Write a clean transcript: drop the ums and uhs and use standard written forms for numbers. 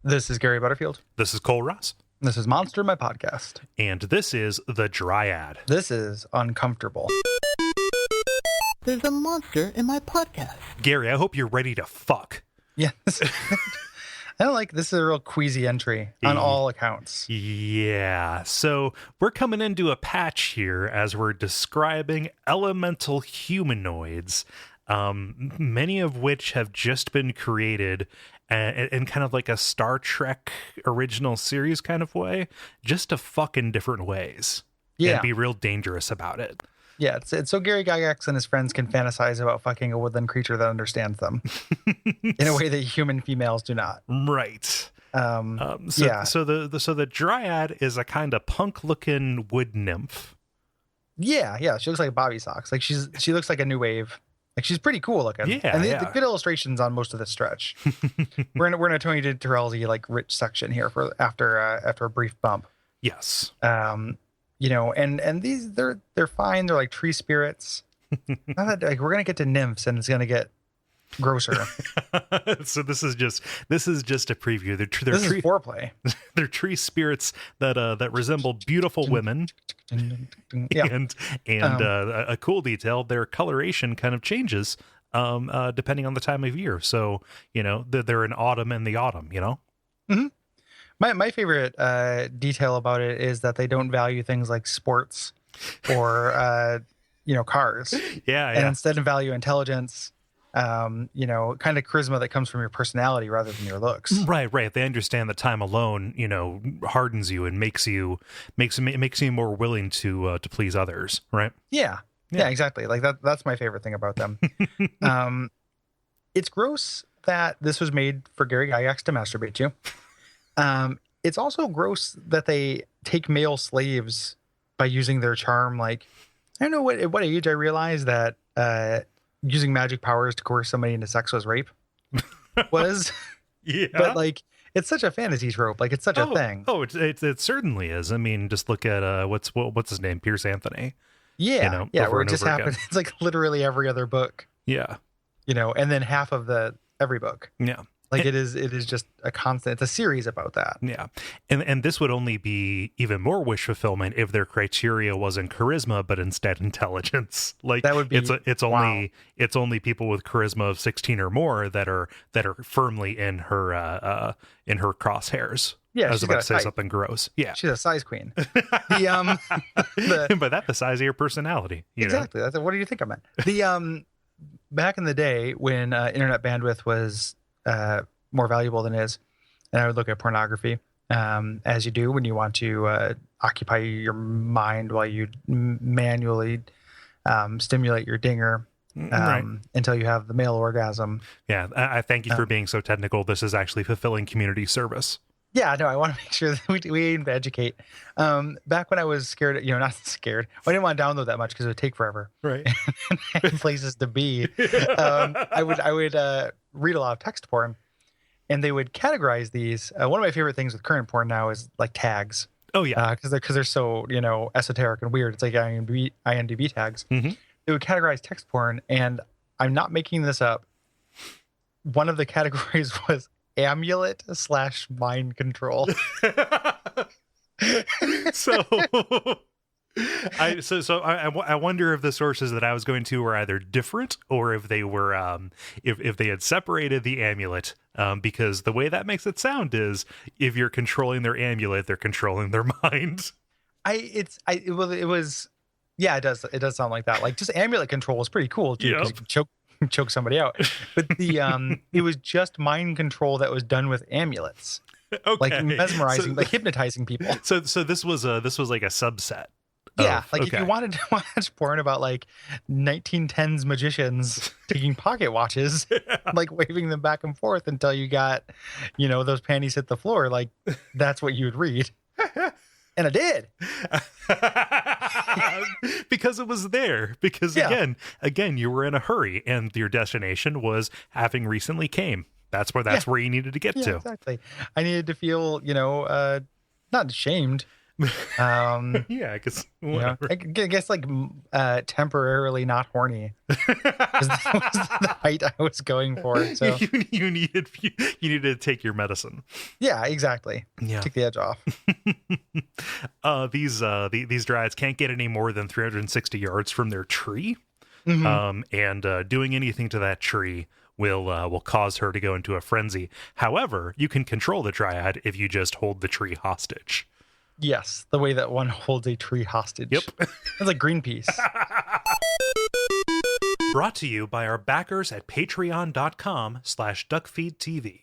This is Gary Butterfield. This is Cole Ross. This is Monster, my podcast. And this is the Dryad. This is uncomfortable. There's a monster in my podcast. Gary, I hope you're ready to fuck. Yeah. I don't like this is a real queasy entry on all accounts. Yeah. So we're coming into a patch here as we're describing elemental humanoids, many of which have just been created in kind of like a Star Trek original series kind of way, just to fuck in different ways. Yeah. And be real dangerous about it. Yeah, it's so Gary Gygax and his friends can fantasize about fucking a woodland creature that understands them in a way that human females do not. Right. So the Dryad is a kind of punk-looking wood nymph. Yeah. She looks like Bobby Socks. Like she looks like a new wave. Like she's pretty cool looking. Yeah, and the good illustrations on most of this stretch. we're in a Tony Terrellsy like rich section here for after a brief bump. Yes. And these they're fine. They're like tree spirits. Not that, like, we're gonna get to nymphs and it's gonna get grosser. So this is just a preview. They're this is foreplay. They're tree spirits that resemble beautiful women. Yeah. And a cool detail, their coloration kind of changes depending on the time of year. So, they're in autumn in the autumn, Mm-hmm. My favorite detail about it is that they don't value things like sports or cars. Yeah. And instead value intelligence, kind of charisma that comes from your personality rather than your looks. Right. They understand that time alone, hardens you and makes you more willing to please others. Right. Yeah, exactly. Like that's my favorite thing about them. It's gross that this was made for Gary Gygax to masturbate to. It's also gross that they take male slaves by using their charm. Like, I don't know at what age I realized that using magic powers to coerce somebody into sex was rape. Yeah. But like, it's such a fantasy trope. Like, it's such a thing. Oh, it certainly is. I mean, just look at what's his name, Pierce Anthony. Yeah, where it just happens. It's like literally every other book. Yeah. And then half of every book. Yeah. Like it is just a constant. It's a series about that. Yeah, and this would only be even more wish fulfillment if their criteria wasn't charisma, but instead intelligence. Like that would be. It's only people with charisma of 16 or more that are firmly in her crosshairs. Yeah, I was about to say something gross. Yeah, she's a size queen. But that's the size of your personality. Exactly. That's what do you think I meant? Back in the day when internet bandwidth was more valuable than it is, and I would look at pornography as you do when you want to occupy your mind while you manually stimulate your dinger until you have the male orgasm. Yeah, I thank you for being so technical. This is actually fulfilling community service. Yeah, no, I want to make sure that we aim to educate. Back when I was scared, not scared, I didn't want to download that much because it would take forever. Right. And places to be. I would read a lot of text porn, and they would categorize these. One of my favorite things with current porn now is like tags. Oh yeah, because they're so esoteric and weird. It's like IMDb tags. Mm-hmm. They would categorize text porn, and I'm not making this up. One of the categories was amulet / mind control. I wonder if the sources that I was going to were either different or if they were if they had separated the amulet, because the way that makes it sound is if you're controlling their amulet, they're controlling their mind. It does sound like that. Like just amulet control is pretty cool too, because you can choke somebody out. But it was just mind control that was done with amulets. Okay. Like mesmerizing, like hypnotizing people. So this was like a subset. Yeah, if you wanted to watch porn about like 1910s magicians taking pocket watches, like waving them back and forth until you got, those panties hit the floor, like that's what you would read. And I did. Because it was there. Because again, you were in a hurry and your destination was having recently came. That's where you needed to get to. Exactly. I needed to feel, not ashamed, Yeah, because You know, whatever. I guess like temporarily not horny was the height I was going for. So You needed to take your medicine. yeah, exactly. Yeah. Took the edge off. These dryads can't get any more than 360 yards from their tree. Mhm. And doing anything to that tree will cause her to go into a frenzy. However, you can control the dryad if you just hold the tree hostage. Yes, the way that one holds a tree hostage. Yep. It's like Greenpeace. Brought to you by our backers at patreon.com/duckfeed.tv.